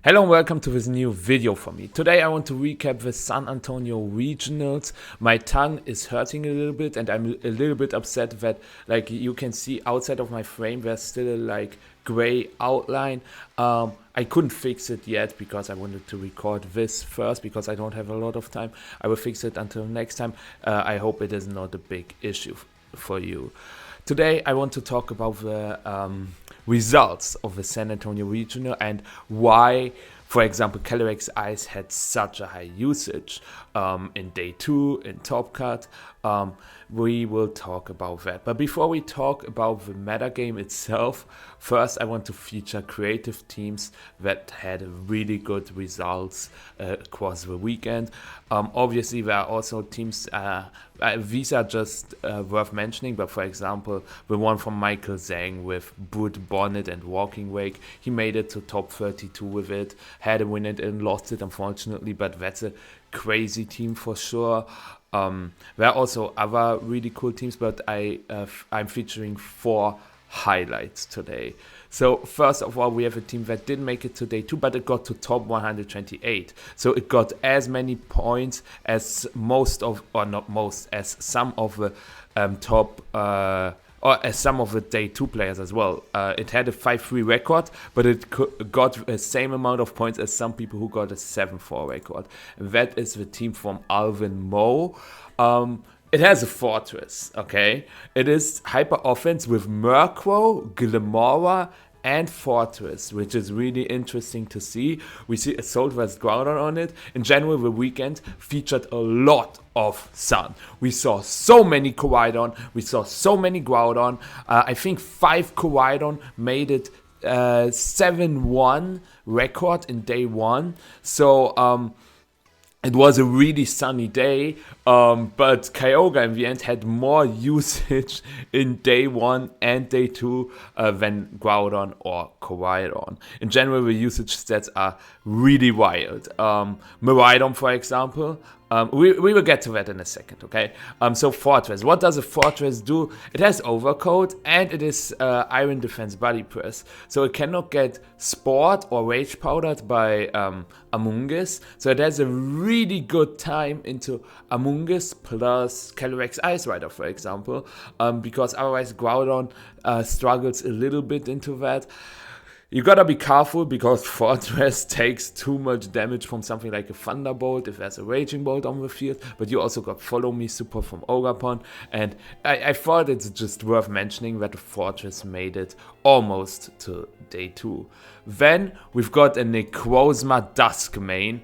Hello and welcome to this new video for me. Today I want to recap the San Antonio regionals. My tongue is hurting a little bit and I'm a little bit upset that, like, you can see outside of my frame there's still a like gray outline. I couldn't fix it yet because I wanted to record this first because I don't have a lot of time. I will fix it until next time. I hope it is not a big issue for you. Today I want to talk about the results of the San Antonio regional and why, for example, Calyrex-Ice had such a high usage in day 2 in Top Cut. We will talk about that. But before we talk about the metagame itself, first I want to feature creative teams that had really good results across the weekend. Obviously, there are also teams, these are just worth mentioning, but for example, the one from Michael Zhang with Boot Bonnet and Walking Wake, he made it to top 32 with it, had a win it and lost it unfortunately, but that's a crazy team for sure. There are also other really cool teams, but I'm featuring 4 highlights today. So first of all, we have a team that didn't make it to day 2, but it got to top 128. So it got as many points as as some of the top or as some of the day 2 players as well. It had a 5-3 record, but it got the same amount of points as some people who got a 7-4 record. And that is the team from Alvin Moe. It has a fortress, okay? It is hyper offense with Murkrow, Glimora, and Fortress, which is really interesting to see. We see Assault vs. Groudon on it. In general, the weekend featured a lot of Sun. We saw so many Koraidon, we saw so many Groudon. I think 5 Koraidon made it 7-1 record in day 1. So it was a really sunny day, but Kyogre in the end had more usage in day 1 and day 2 than Groudon or Koraidon. In general, the usage stats are really wild. Rhydon, for example, we will get to that in a second, okay? So Fortress, what does a Fortress do? It has Overcoat and it is Iron Defense Body Press. So it cannot get Spored or Rage Powdered by Amoonguss. So it has a really good time into Amoonguss plus Calyrex-Ice Rider, for example, because otherwise Groudon struggles a little bit into that. You gotta be careful because Fortress takes too much damage from something like a Thunderbolt if there's a Raging Bolt on the field, but you also got Follow Me support from Ogapon, and I thought it's just worth mentioning that the Fortress made it almost to day 2. Then we've got a Necrozma Dusk main,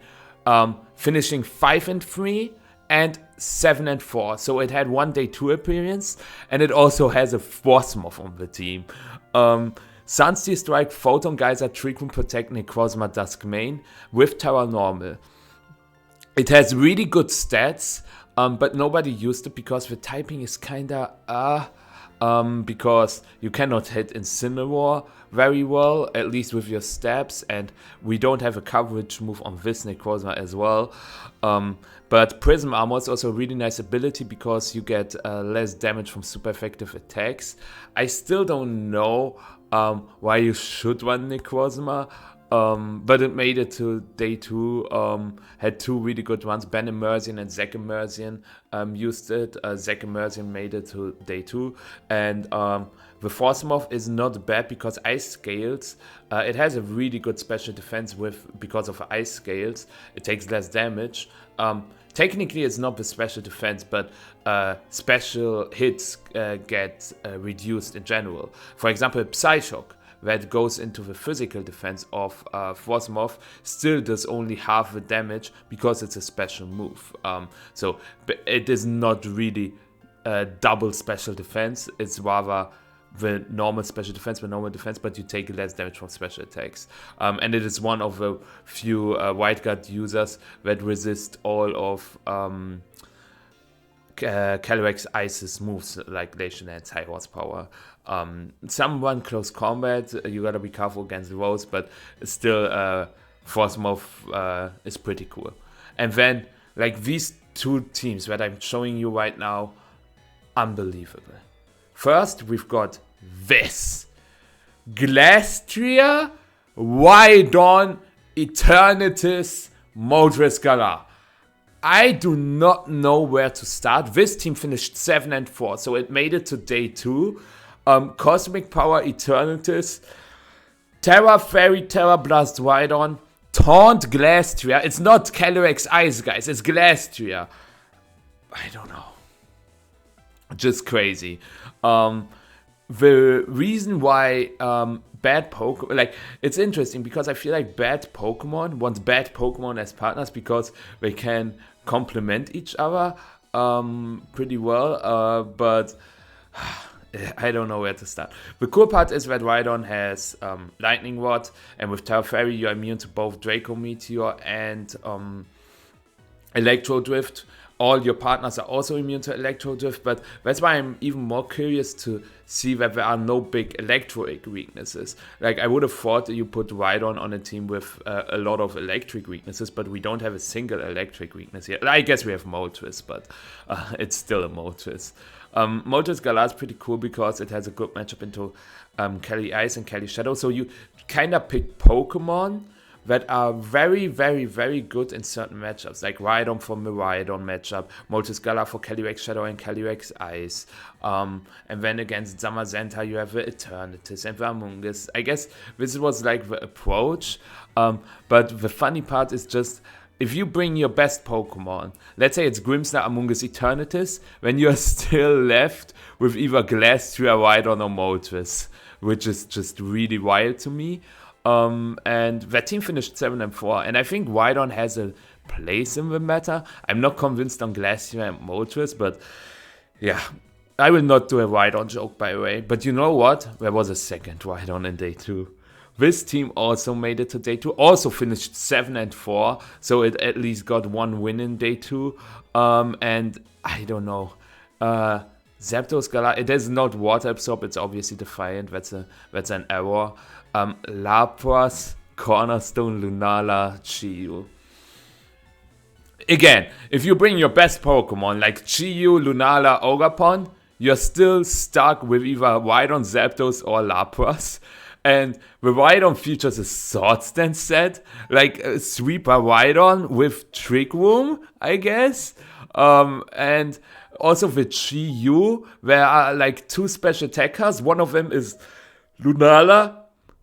finishing 5-3 and 7-4, so it had 1 day 2 appearance, and it also has a Frosmoth on the team. Sunsteel Strike, Photon Geyser, Treatment Protect, Necrozma Dusk main with Terra Normal. It has really good stats, but nobody used it because the typing is kinda because you cannot hit Incineroar very well, at least with your stabs, and we don't have a coverage move on this Necrozma as well. But Prism Armor is also a really nice ability because you get less damage from super effective attacks. I still don't know why you should run Necrozma, but it made it to day 2, had 2 really good runs. Ben Immersion and Zac Immersion used it. Zac Immersion made it to day 2, and the Frosmoth is not bad because Ice Scales. It has a really good special defense because of Ice Scales. It takes less damage. Technically, it's not the special defense, but special hits get reduced in general. For example, Psyshock, that goes into the physical defense of Frosmoth, still does only half the damage because it's a special move. So it is not really double special defense. It's rather the normal special defense, but you take less damage from special attacks. And it is one of the few White Guard users that resist all of Calyrex-Ice's moves, like Glacial Lance, High Horsepower. Some run close combat, you gotta be careful against those, but still Frosmoth is pretty cool. And then, like, these 2 teams that I'm showing you right now, unbelievable. First, we've got this. Glastrier, Rhydon, Eternatus Moltres Galar. I do not know where to start. This team finished 7-4, so it made it to day 2. Cosmic Power Eternatus, Terra Fairy, Terra Blast Rhydon, Taunt Glastria. It's not Calyrex-Ice, guys, it's Glastria. I don't know. Just crazy. The reason why bad Pokemon, like, it's interesting because I feel like bad Pokemon want bad Pokemon as partners because they can complement each other pretty well, but I don't know where to start. The cool part is that Rhydon has Lightning Rod, and with Terra Fairy you're immune to both Draco Meteor and Electro Drift. All your partners are also immune to Electro Drift, but that's why I'm even more curious to see that there are no big electric weaknesses. Like, I would have thought that you put Rhydon on a team with a lot of electric weaknesses, but we don't have a single electric weakness here. I guess we have Moltres, but it's still a Moltres. Moltres Galar is pretty cool because it has a good matchup into Calyrex-Ice and Calyrex-Shadow, so you kind of pick Pokemon that are very, very, very good in certain matchups, like Rhydon for Rhydon matchup, Moltres Galar for Calyrex-Shadow and Calyrex-Ice, and then against Zamazenta you have the Eternatus and the Amoonguss. I guess this was like the approach, but the funny part is just, if you bring your best Pokemon, let's say it's Grimmsnarl, Amoonguss, Eternatus, then you're still left with either Glastria, Rhydon or Moltres, which is just really wild to me. And that team finished 7-4, and I think Rhydon has a place in the meta. I'm not convinced on Glacier and Moltres, but yeah, I will not do a Rhydon joke, by the way. But you know what? There was a second Rhydon in day 2. This team also made it to day 2, also finished 7-4, so it at least got 1 win in day 2. And I don't know. Zapdos Galar, it is not Water Absorb, it's obviously Defiant, that's an error. Lapras, Cornerstone, Lunala, Chi-Yu. Again, if you bring your best Pokemon like Chi-Yu, Lunala, Ogapon, you're still stuck with either Rhydon, Zapdos, or Lapras. And the Rhydon features a Sword Stand set, like a Sweeper Rhydon with Trick Room, I guess. And also with Chi-Yu, there are like 2 special attackers. One of them is Lunala,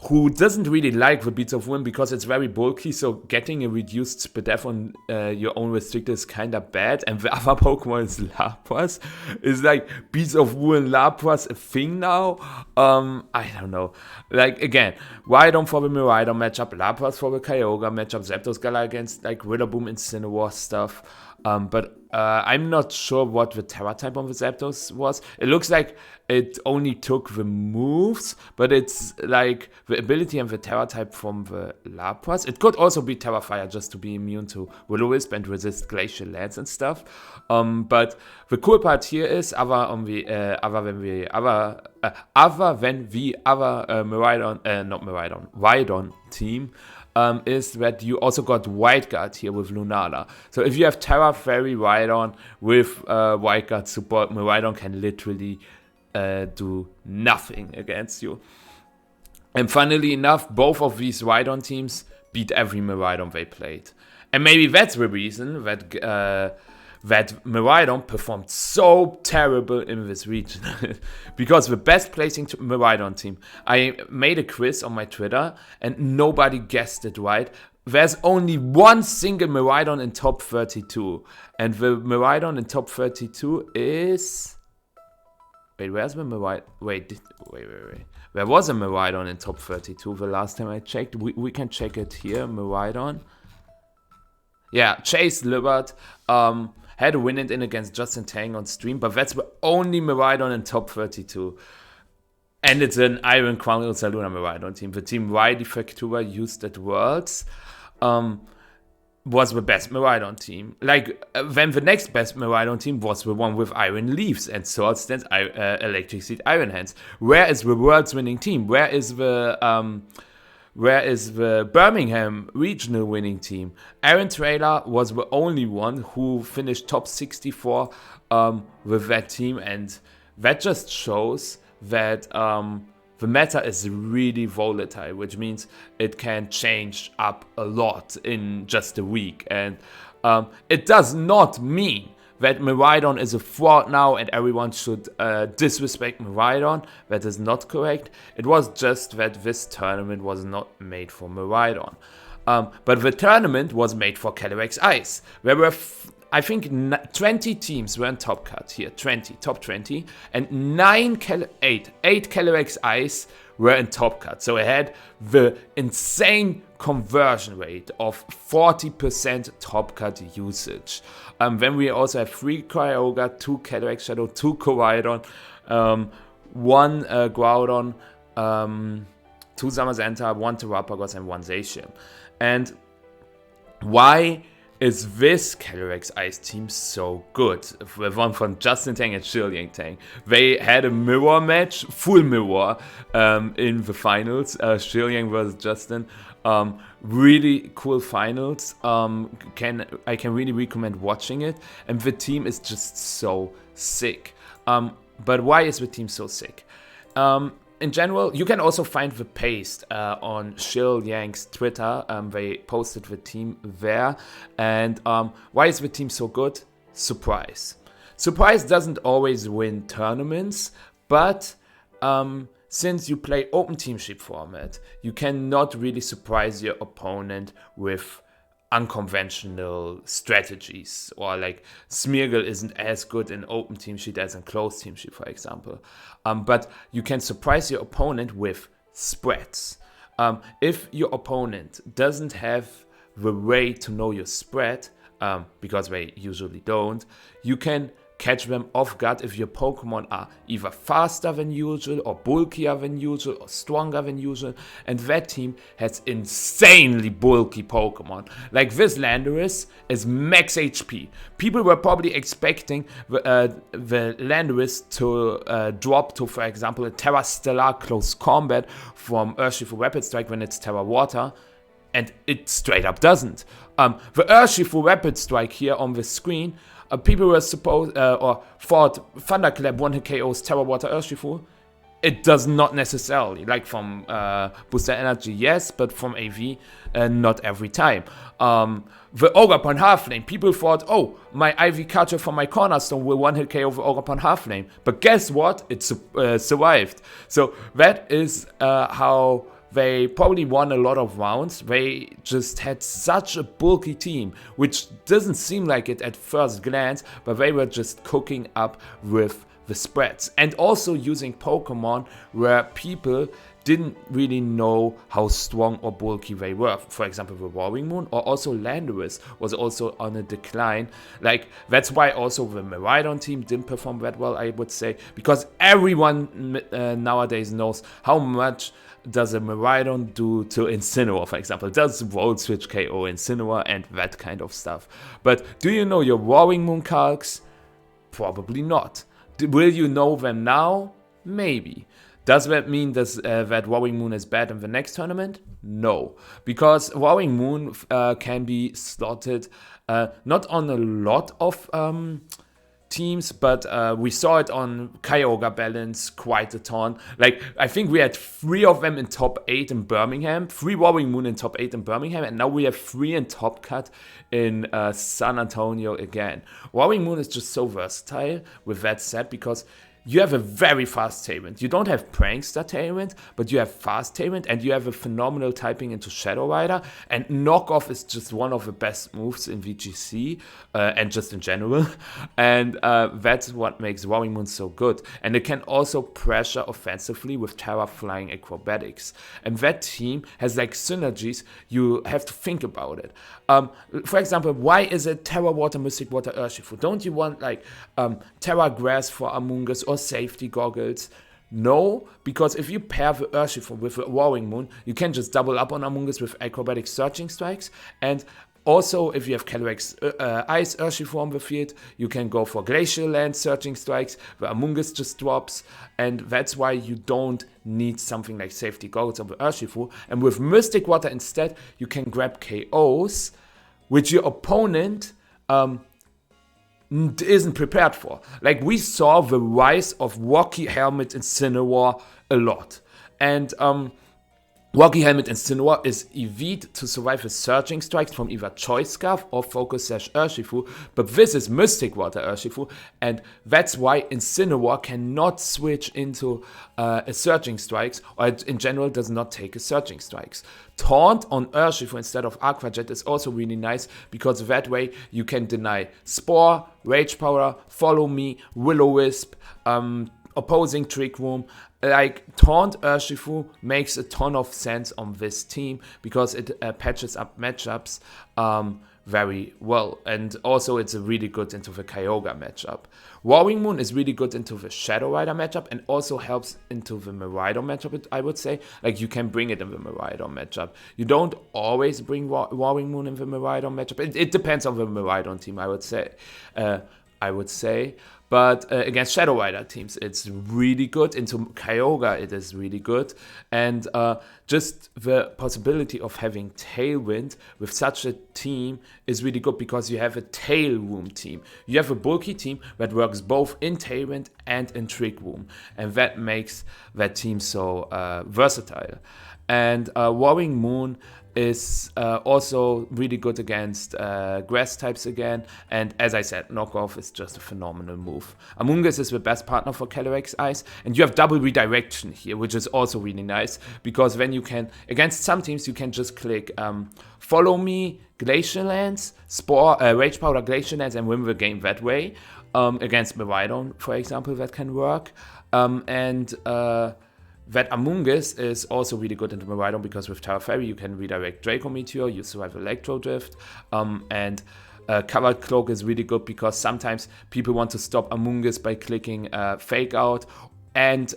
who doesn't really like the Beats of Wind because it's very bulky, so getting a reduced Spadef on your own restrictor is kind of bad. And the other Pokemon is Lapras. Is like Beats of Wind, Lapras a thing now? I don't know. Like, again, Rhydon for the Miraidon matchup, Lapras for the Kyogre matchup, Zapdos Galar against like Rillaboom, Incineroar stuff. But I'm not sure what the Terra type on the Zapdos was. It looks like it only took the moves, but it's like the ability and the Terra type from the Lapras. It could also be Terra Fire just to be immune to Will-O-Wisp and resist Glacial Lance and stuff. But the cool part here is, other than the Rhydon team, is that you also got White Guard here with Lunala. So if you have Terra Fairy Rhydon with White Guard support, Rhydon can literally do nothing against you. And funnily enough, both of these Rhydon teams beat every Miraidon they played. And maybe that's the reason that Miraidon performed so terrible in this region. Because the best placing Miraidon team, I made a quiz on my Twitter and nobody guessed it right. There's only one single Miraidon in top 32. And the Miraidon in top 32 is... Wait, where's the Miraidon? Wait. There was a Miraidon in top 32 the last time I checked. We can check it here, Miraidon. Yeah, Chase Libbert had a win it in against Justin Tang on stream, but that's the only Miraidon in top 32. And it's an Iron Crown Ultra Luna Miraidon team. The team Riley Factura used at Worlds was the best Miraidon team. Like, then the next best Miraidon team was the one with Iron Leaves and Sword Stance, Electric Seed, Iron Hands. Where is the World's winning team? Where is the Birmingham regional winning team? Aaron Trailer was the only one who finished top 64 with that team, and that just shows that the meta is really volatile, which means it can change up a lot in just a week. And it does not mean that Rhydon is a fraud now and everyone should disrespect Rhydon. That is not correct. It was just that this tournament was not made for Rhydon. But the tournament was made for Calyrex-Ice. There were, I think, 20 teams were in top cut here, top 20, and 8 Calyrex-Ice were in top cut. So it had the insane conversion rate of 40% top cut usage. Then we also have 3 Kyogre, 2 Calyrex-Shadow, 2 Koraidon, 1 Groudon, 2 Zamazenta, 1 Terrapagos, and 1 Zacian. And why is this Calyrex-Ice team so good? The one from Justin Tang and Shiliang Tang. They had a mirror match, full mirror, in the finals. Shiliang versus Justin. Really cool finals. I can really recommend watching it. And the team is just so sick. But why is the team so sick? In general, you can also find the paste on Shiliang's Twitter. They posted the team there. And why is the team so good? Surprise. Surprise doesn't always win tournaments, but since you play open teamship format, you cannot really surprise your opponent with unconventional strategies, or like Smeargle isn't as good in open team sheet as in closed team sheet, for example. But you can surprise your opponent with spreads. If your opponent doesn't have the way to know your spread, because they usually don't, you can catch them off guard if your Pokemon are either faster than usual, or bulkier than usual, or stronger than usual. And that team has insanely bulky Pokemon. Like this Landorus is max HP. People were probably expecting the Landorus to drop to, for example, a Terra Stellar close combat from Urshifu Rapid Strike when it's Terra Water. And it straight up doesn't. The Urshifu Rapid Strike here on the screen, people were supposed or thought Thunderclap 1-hit KOs Terra Water Urshifu. It does not necessarily. Like from Booster Energy, yes, but from AV, not every time. The Ogerpon Halflane, people thought, oh, my IV catcher from my Cornerstone will 1-hit KO the Ogerpon Halflane. But guess what? It survived. So that is how they probably won a lot of rounds. They just had such a bulky team, which doesn't seem like it at first glance, but they were just cooking up with the spreads. And also using Pokemon where people didn't really know how strong or bulky they were. For example, the Roaring Moon, or also Landorus was also on a decline. Like, that's why also the Rhydon team didn't perform that well, I would say, because everyone nowadays knows how much does a Rhydon do to Incineroar, for example. Does Volt Switch KO Incineroar and that kind of stuff. But do you know your Roaring Moon calcs? Probably not. Will you know them now? Maybe. Does that mean that Roaring Moon is bad in the next tournament? No. Because Roaring Moon can be slotted not on a lot of teams, but we saw it on Kyogre Balance quite a ton. Like, I think we had 3 of them in top 8 in Birmingham, 3 Roaring Moon in top 8 in Birmingham, and now we have 3 in top cut in San Antonio again. Roaring Moon is just so versatile with that set, because you have a very fast Tailwind. You don't have Prankster Tailwind, but you have fast Tailwind, and you have a phenomenal typing into Shadow Rider, and Knockoff is just one of the best moves in VGC, and just in general, and that's what makes Roaring Moon so good. And it can also pressure offensively with Terra Flying Acrobatics, and that team has like synergies. You have to think about it. For example, why is it Terra Water, Mystic Water, Urshifu? Don't you want like Terra Grass for Amoonguss or Safety Goggles? No, because if you pair the Urshifu with the Roaring Moon, you can just double up on Amoonguss with Acrobatic Searching Strikes. And also, if you have Calyrex-Ice Urshifu on the field, you can go for Glacial Land Searching Strikes, the Amoonguss just drops, and that's why you don't need something like Safety Goggles on the Urshifu. And with Mystic Water instead, you can grab KOs, which your opponent isn't prepared for. Like, we saw the rise of Rocky Helmet Incineroar a lot. And Rocky Helmet Incineroar is EV'd to survive with Surging Strikes from either Choice Scarf or Focus Sash Urshifu, but this is Mystic Water Urshifu, and that's why Incineroar cannot switch into a Surging Strikes, or in general does not take a Surging Strikes. Taunt on Urshifu instead of Aqua Jet is also really nice, because that way you can deny Spore, Rage Powder, Follow Me, Will-O-Wisp, opposing Trick Room. Like, Taunt Urshifu makes a ton of sense on this team because it patches up matchups very well, and also it's really good into the Kyogre matchup. Warring Moon is really good into the Shadow Rider matchup and also helps into the Rhydon matchup, I would say. Like, you can bring it in the Rhydon matchup. You don't always bring Warring Moon in the Rhydon matchup. It depends on the Rhydon team, I would say. But against Shadow Rider teams, it's really good. Into Kyogre, it is really good. And just the possibility of having Tailwind with such a team is really good, because you have a Tail Room team. You have a bulky team that works both in Tailwind and in Trick Room. And that makes that team so versatile. And Warring Moon is also really good against grass types again, and as I said, Knockoff is just a phenomenal move. Amoonguss is the best partner for Calyrex-Ice, and you have double redirection here, which is also really nice, because then you can, against some teams, you can just click Follow Me, Glacial Lance, Spore, Rage Powder, Glacial Lance, and win the game that way. Against Rhydon, for example, that can work. That Amoonguss is also really good into Rhydon, because with Terra Fairy you can redirect Draco Meteor, you survive Electro Drift, and Covered Cloak is really good because sometimes people want to stop Amoonguss by clicking Fake Out, and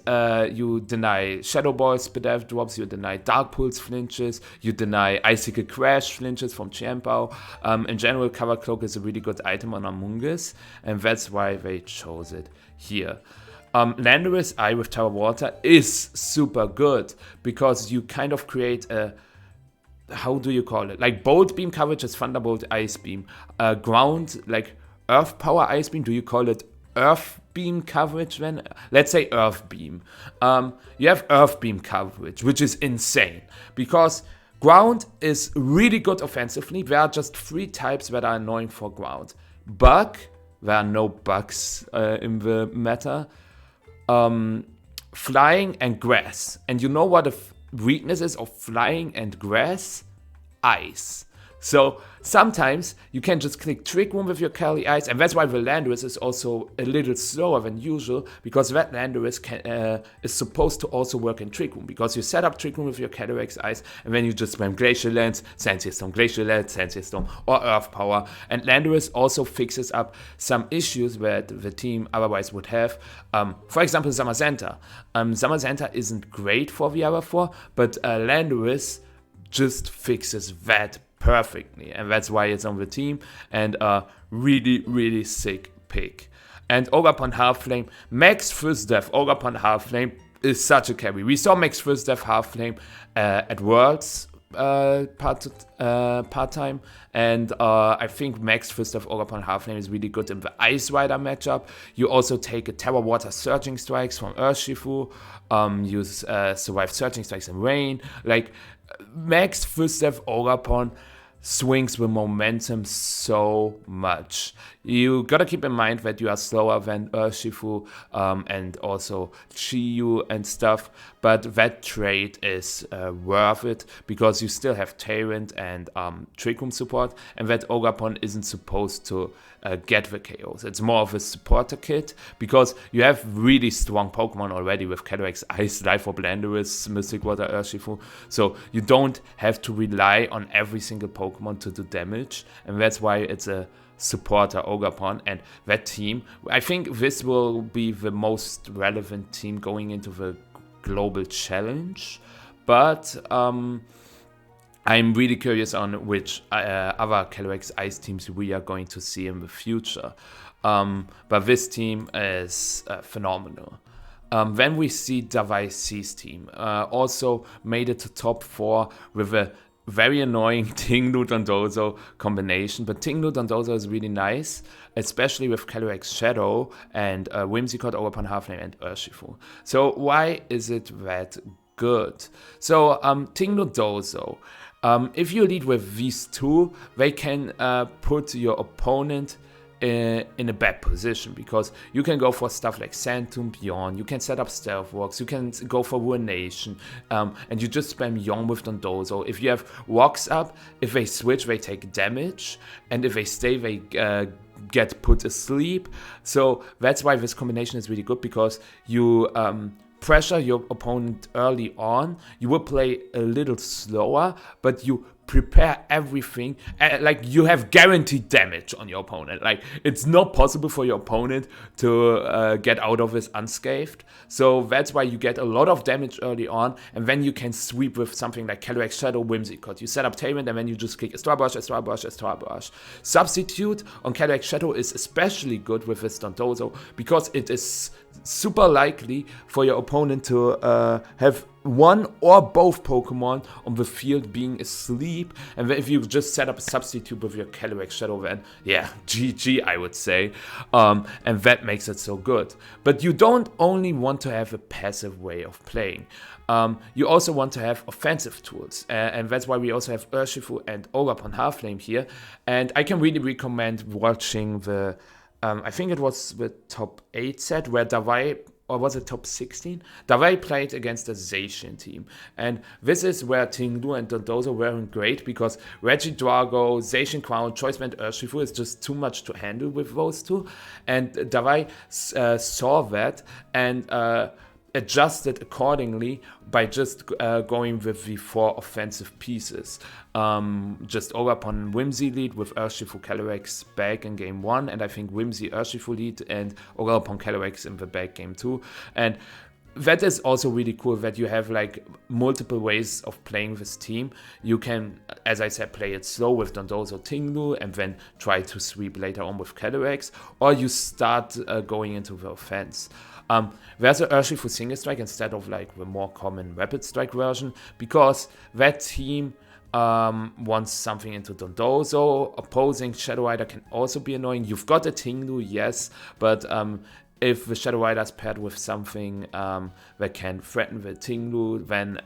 you deny Shadow Ball Spadaf drops, you deny Dark Pulse flinches, you deny Icicle Crash flinches from Chiempao. In general, Covered Cloak is a really good item on Amoonguss, and that's why they chose it here. Landorus Eye with Tower Water is super good, because you kind of create a, how do you call it? Like, Bolt Beam coverage is Thunderbolt Ice Beam. Ground, like Earth Power Ice Beam, do you call it Earth Beam coverage then? Let's say Earth Beam. You have Earth Beam coverage, which is insane, because Ground is really good offensively. There are just 3 types that are annoying for Ground. Bug, there are no bugs in the meta. Flying and Grass. And you know what the weakness is of Flying and Grass? Ice. So sometimes you can just click Trick Room with your Calyrex-Ice, and that's why the Landorus is also a little slower than usual, because that Landorus is supposed to also work in Trick Room, because you set up Trick Room with your Calyrex-Ice, and then you just spam Glacial Lance, Sensei Storm, Glacial Lance, Sensei Storm, or Earth Power. And Landorus also fixes up some issues that the team otherwise would have. For example, Zamazenta. Zamazenta isn't great for the other 4, but Landorus just fixes that perfectly, and that's why it's on the team, and a really, really sick pick. And Ogapon Half-Flame, Max First Death Ogapon Half-Flame is such a carry. We saw Max First Death Half-Flame at Worlds part-time, and I think Max Fist of Ogapon Half-Flame is really good in the Ice Rider matchup. You also take a Terra Water Surging Strikes from Urshifu, you survive Surging Strikes in Rain. Like, Max Fist of Ogapon swings the momentum so much. You gotta keep in mind that you are slower than Urshifu and also Chiyu and stuff, but that trade is worth it, because you still have Tailwind and Trick Room support, and that Ogapon isn't supposed to get the KOs. It's more of a supporter kit, because you have really strong Pokemon already with Calyrex-Ice, Life Orb, Landorus, Mystic Water, Urshifu, so you don't have to rely on every single Pokemon to do damage, and that's why it's a supporter Ogapon. And that team, I think this will be the most relevant team going into the global challenge, but I'm really curious on which other Calyrex-Ice teams we are going to see in the future, but this team is phenomenal. Then we see Davai C's team, also made it to top 4 with a very annoying Tinglu Dondozo combination, but Tinglu Dondozo is really nice, especially with Calyrex-Shadow and Whimsicott, Ogapon Half-Flame, and Urshifu. So why is it that good. So Tinglu Dozo. If you lead with these two, they can put your opponent in a bad position, because you can go for stuff like Sand Tomb Beyond, you can set up Stealth Walks, you can go for Ruination, and you just spam Yon with Dondozo. If you have Walks up, if they switch, they take damage, and if they stay, they get put asleep. So that's why this combination is really good, because you pressure your opponent early on, you will play a little slower, but you prepare everything, like you have guaranteed damage on your opponent. Like it's not possible for your opponent to get out of this unscathed. So that's why you get a lot of damage early on, and then you can sweep with something like Calyrex-Shadow, Whimsicott. You set up Tailwind, and then you just click Estua Brush, Estua Brush, Estua Brush. Substitute on Calyrex-Shadow is especially good with this Dondozo, because it is super likely for your opponent to have one or both Pokemon on the field being asleep, and then if you just set up a substitute with your Calyrex-Shadow, then yeah, GG, I would say, and that makes it so good. But you don't only want to have a passive way of playing. You also want to have offensive tools, and that's why we also have Urshifu and Ogapon Halflame here, and I can really recommend watching the I think it was the top 8 set where Davai, or was it top 16? Davai played against the Zacian team. And this is where Tinglu and Dondozo weren't great, because Regidrago, Zacian Crown, Choice Band, Urshifu is just too much to handle with those two. And Davai saw that and adjusted accordingly by just going with the 4 offensive pieces. Just Ogapon Whimsy lead with Urshifu Calyrex back in game 1, and I think Whimsy Urshifu lead and Ogapon Calyrex in the back game 2. And that is also really cool, that you have like multiple ways of playing this team. You can, as I said, play it slow with Dondozo Tinglu and then try to sweep later on with Calyrex, or you start going into the offense. There's a Urshifu Single Strike instead of like the more common Rapid Strike version, because that team wants something into Dondozo. Opposing Shadow Rider can also be annoying. You've got a Tinglu, yes, but if the Shadow Rider is paired with something that can threaten the Tinglu, then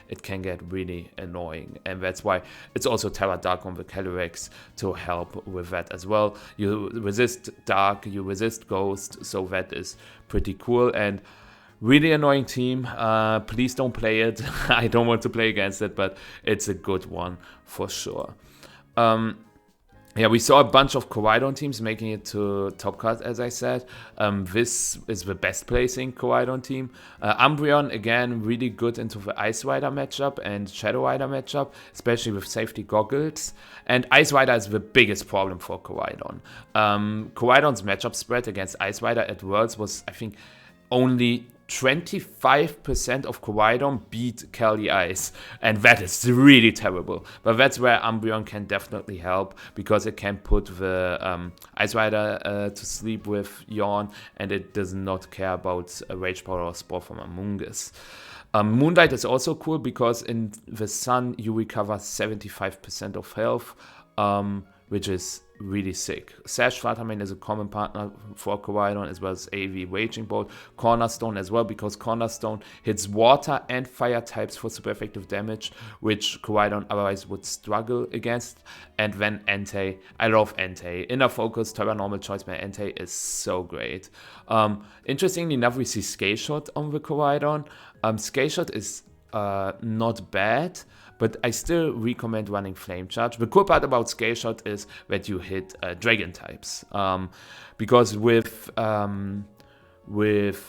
it can get really annoying. And that's why it's also Terra Dark on the Calyrex to help with that as well. You resist Dark, you resist Ghost, so that is pretty cool. And really annoying team. Please don't play it. I don't want to play against it, but it's a good one for sure. Yeah, we saw a bunch of Koraidon teams making it to top cut, as I said. This is the best placing Koraidon team. Umbreon, again, really good into the Ice Rider matchup and Shadow Rider matchup, especially with safety goggles. And Ice Rider is the biggest problem for Koraidon. Koraidon's matchup spread against Ice Rider at Worlds was, I think, only 25% of Koraidon beat Calyrex-Ice, and that is really terrible. But that's where Umbreon can definitely help, because it can put the Ice Rider to sleep with Yawn, and it does not care about a Rage Powder or Spore from Amoonguss. Moonlight is also cool, because in the Sun you recover 75% of health, which is really sick. Sash Waterman is a common partner for Koraidon, as well as AV Raging Bolt. Cornerstone as well, because Cornerstone hits water and fire types for super effective damage, which Koraidon otherwise would struggle against. And then Entei. I love Entei. Inner Focus, Terra Normal Choice by Entei is so great. Interestingly enough, we see Scale Shot on the Koraidon. Scale Shot is not bad, but I still recommend running Flame Charge. The cool part about Scale Shot is that you hit Dragon types, because with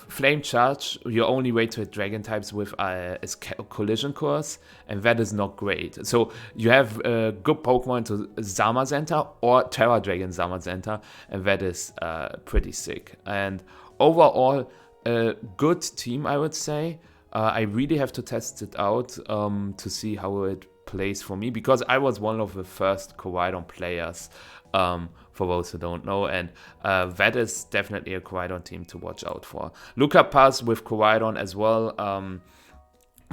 Flame Charge, your only way to hit Dragon types with is Collision Course, and that is not great. So you have a good Pokemon to Zamazenta or Terra Dragon Zamazenta, and that is pretty sick. And overall, a good team, I would say. I really have to test it out to see how it plays for me, because I was one of the first Koraidon players, for those who don't know, and that is definitely a Koraidon team to watch out for. Look up Pass with Koraidon as well.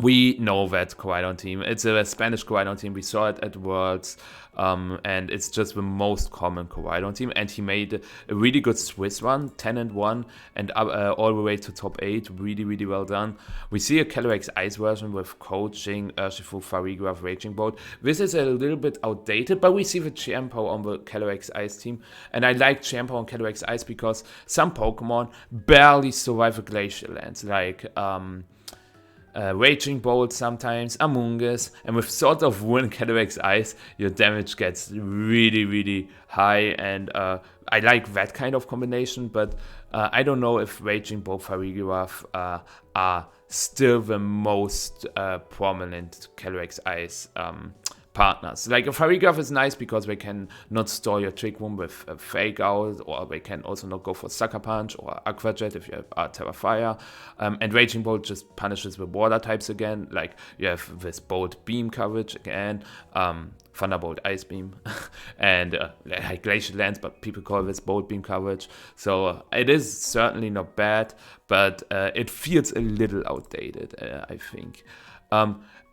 we know that Koraidon team. It's a Spanish Koraidon team. We saw it at Worlds, and it's just the most common Koraidon team. And he made a really good Swiss run, 10-1, and all the way to top 8. Really, really well done. We see a Calyrex-Ice version with coaching, Urshifu, Farigiraf, Raging Bolt. This is a little bit outdated, but we see the Champo on the Calyrex-Ice team. And I like Champo on Calyrex-Ice because some Pokemon barely survive the Glacial Lands, like Raging Bolt sometimes, Amoonguss, and with Sword of Wind, Calyrex-Ice, your damage gets really, really high, and I like that kind of combination, but I don't know if Raging Bolt, Farigiraf are still the most prominent Calyrex-Ice partners. Like a Farigiraf is nice because they can not store your Trick Room with a Fake Out, or they can also not go for Sucker Punch or Aqua Jet if you have Terra Fire. And Raging Bolt just punishes the water types again. Like you have this Bolt Beam coverage again, Thunderbolt Ice Beam, and like Glacial Lance, but people call this Bolt Beam coverage. So it is certainly not bad, but it feels a little outdated, I think.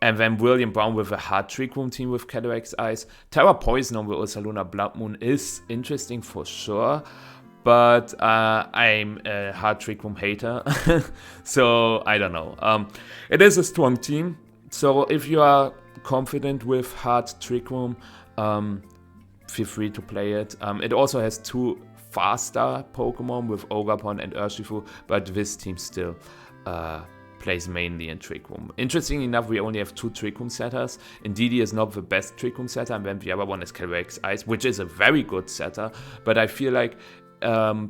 And then William Brown with a hard Trick Room team with Calyrex-Ice. Terra Poison on the Ursaluna Blood Moon is interesting for sure, but I'm a hard Trick Room hater, so I don't know. It is a strong team, so if you are confident with hard Trick Room, feel free to play it. It also has 2 faster Pokemon with Ogapon and Urshifu, but this team still plays mainly in Trick Room. Interesting enough, we only have 2 Trick Room setters. Indeedee is not the best Trick Room setter, and then the other one is Calyrex-Ice, which is a very good setter, but I feel like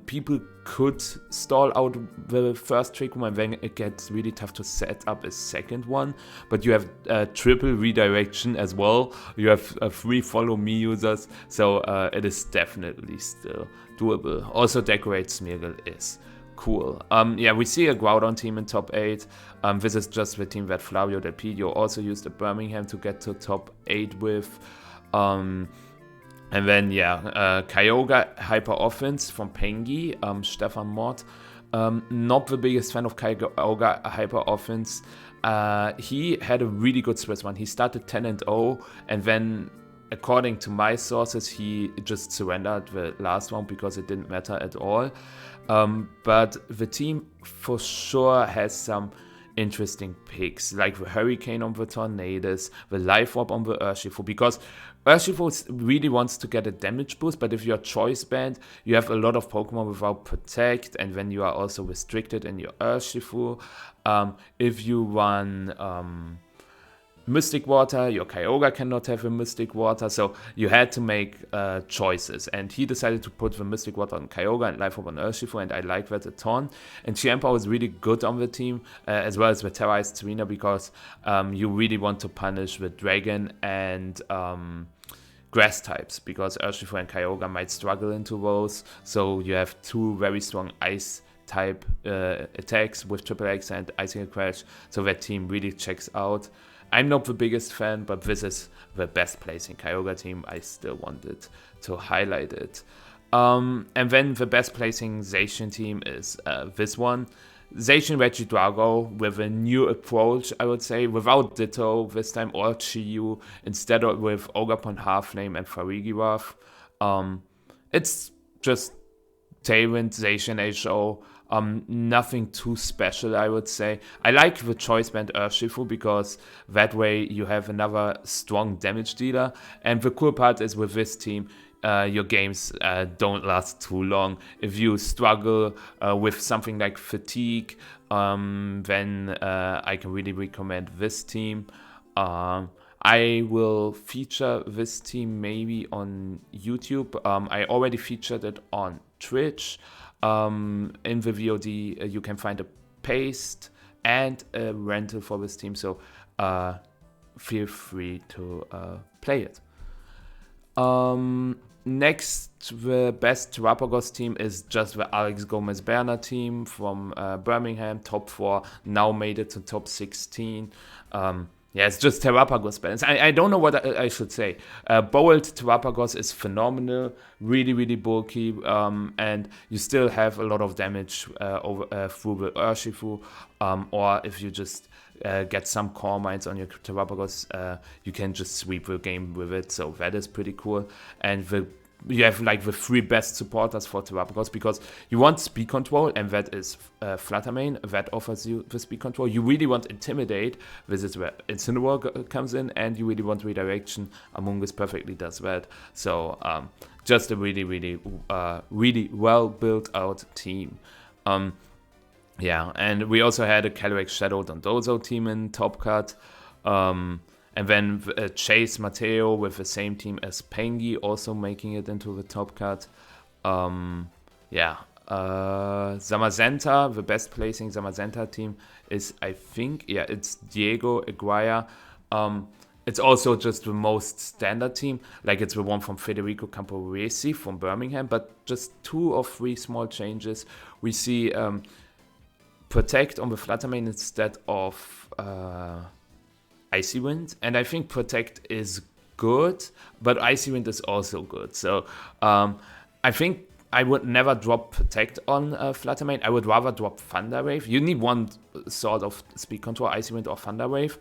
people could stall out the first Trick Room, and then it gets really tough to set up a second one. But you have triple redirection as well. You have 3 Follow Me users, so it is definitely still doable. Also, Decorate Smeargle is cool. Yeah, we see a Groudon team in top 8. This is just the team that Flavio Del Pidio also used at Birmingham to get to top 8 with. And then, yeah, Kyogre Hyper Offense from Pengi, Stefan Mott. Not the biggest fan of Kyogre Hyper Offense. He had a really good Swiss run. He started 10-0, and then, according to my sources, he just surrendered the last round because it didn't matter at all. But the team for sure has some interesting picks, like the Hurricane on the Tornadus, the Life Orb on the Urshifu, because Urshifu really wants to get a damage boost, but if you're choice banned, you have a lot of Pokemon without Protect, and then you are also restricted in your Urshifu. If you run Mystic Water, your Kyogre cannot have a Mystic Water, so you had to make choices, and he decided to put the Mystic Water on Kyogre and Life Orb on Urshifu, and I like that a ton. And Chiempo is really good on the team, as well as the Terra Ice Serena, because you really want to punish the Dragon and Grass types, because Urshifu and Kyogre might struggle into those, so you have 2 very strong Ice type attacks with Triple X and Icicle Crash, so that team really checks out. I'm not the biggest fan, but this is the best placing Kyogre team. I still wanted to highlight it. And then the best placing Zacian team is this one. Zacian Regidrago with a new approach, I would say, without Ditto this time, or Chiyu, instead of with Ogapon, Halflame, and Farigiraf. It's just Tailwind, Zacian HO. Nothing too special, I would say. I like the choice band Urshifu because that way you have another strong damage dealer. And the cool part is with this team, your games don't last too long. If you struggle with something like fatigue, then I can really recommend this team. I will feature this team maybe on YouTube. I already featured it on Twitch. In the VOD, you can find a paste and a rental for this team, so feel free to play it. Next, the best Terrapagos team is just the Alex Gomez-Berna team from Birmingham, top 4, now made it to top 16. Yeah, it's just Terrapagos balance. I don't know what I should say. Bold Terrapagos is phenomenal, really, really bulky, and you still have a lot of damage through the Urshifu, or if you just get some core mines on your Terrapagos, you can just sweep the game with it. So that is pretty cool. And you have like the 3 best supporters for Terrapagos, because you want speed control, and that is Fluttermane, that offers you the speed control. You really want Intimidate, this is where Incineroar comes in, and you really want Redirection. Among Us perfectly does that. So just a really, really, really well built out team. Yeah, and we also had a Calyrex-Shadow Dondozo team in Top Cut. And then Chase Mateo with the same team as Pengi also making it into the Top Cut. Zamazenta, the best placing Zamazenta team is, I think, it's Diego Aguirre. It's also just the most standard team. Like, it's the one from Federico Camporesi from Birmingham, but just 2 or 3 small changes. We see Protect on the Fluttermane instead of Icy Wind, and I think Protect is good, but Icy Wind is also good. So I think I would never drop Protect on Fluttermane. I would rather drop Thunder Wave. You need one sort of speed control, Icy Wind or Thunder Wave.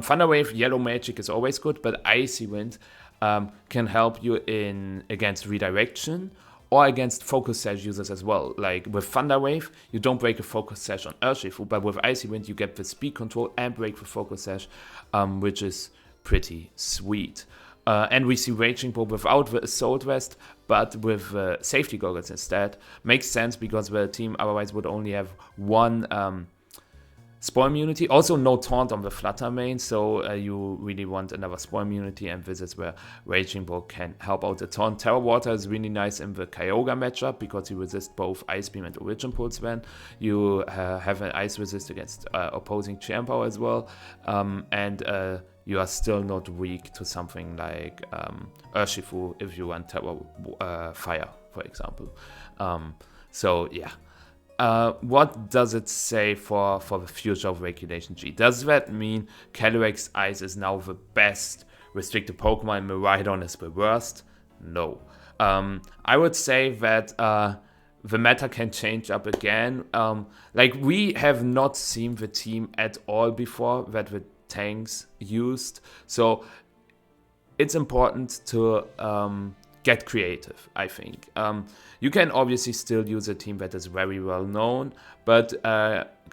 Thunder Wave, Yellow Magic is always good, but Icy Wind can help you against Redirection or against Focus Sash users as well. Like with Thunder Wave, you don't break a Focus Sash on Urshifu, but with Icy Wind, you get the speed control and break the Focus Sash, which is pretty sweet. And we see Raging Bull without the Assault Vest, but with Safety Goggles instead. Makes sense, because the team otherwise would only have 1 Spoil Immunity. Also no Taunt on the Fluttermane, so you really want another Spoil Immunity, and this is where Raging Bull can help out the Taunt. Terra Water is really nice in the Kyogre matchup, because you resist both Ice Beam and Origin Pulse then. You have an Ice Resist against opposing Champower as well, and you are still not weak to something like Urshifu if you run Terra Fire, for example. So yeah. What does it say for the future of Regulation G? Does that mean Calyrex-Ice is now the best restricted Pokemon and Rhydon is the worst? No. I would say that the meta can change up again. Like, we have not seen the team at all before that the tanks used. So it's important to get creative, I think. You can obviously still use a team that is very well known, but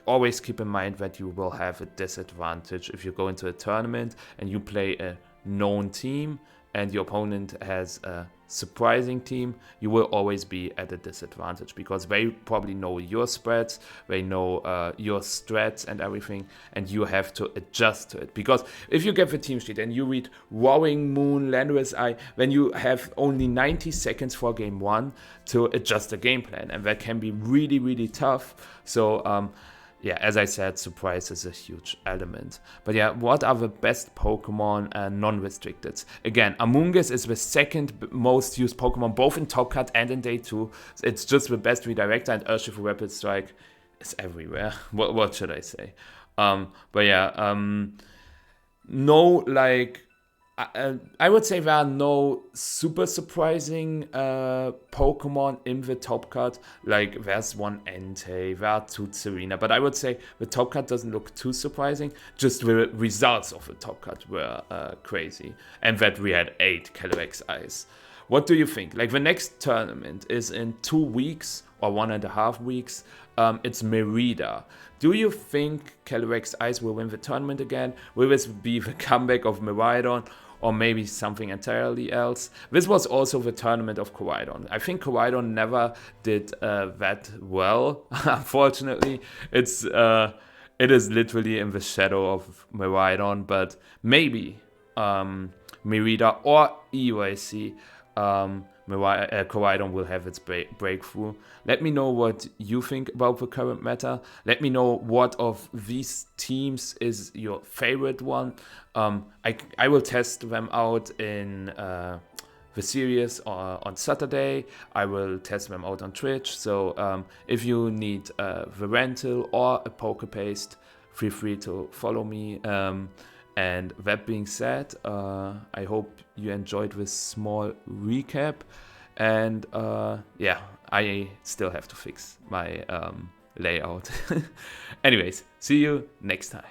always keep in mind that you will have a disadvantage if you go into a tournament and you play a known team and your opponent has a surprising team. You will always be at a disadvantage, because they probably know your spreads, they know your strats and everything, and you have to adjust to it. Because if you get the team sheet and you read Roaring Moon, Landorus Eye, then you have only 90 seconds for game 1 to adjust the game plan, and that can be really, really tough. So yeah, as I said, surprise is a huge element. But yeah, what are the best Pokemon non-restricted? Again, Among Us is the 2nd most used Pokemon, both in Top Cut and in Day 2. It's just the best redirector, and Urshifu Rapid Strike is everywhere. What should I say? But yeah, no, like, I would say there are no super surprising Pokemon in the Top Cut. Like, there's one Entei, there are 2 Serena, but I would say the Top Cut doesn't look too surprising. Just the results of the Top Cut were crazy, and that we had 8 Calyrex-Ice. What do you think? Like, the next tournament is in 2 weeks or 1.5 weeks. It's Merida. Do you think Calyrex-Ice will win the tournament again? Will this be the comeback of Miraidon, or maybe something entirely else? This was also the tournament of Koraidon. I think Koraidon never did that well, unfortunately. It is literally in the shadow of Miraidon, but maybe Merida or EUIC, Koraidon will have its breakthrough. Let me know what you think about the current meta. Let me know what of these teams is your favorite one. I will test them out in the series on Saturday. I will test them out on Twitch. So if you need the rental or a poke paste, feel free to follow me. And that being said, I hope you enjoyed this small recap. And yeah, I still have to fix my layout. Anyways, see you next time.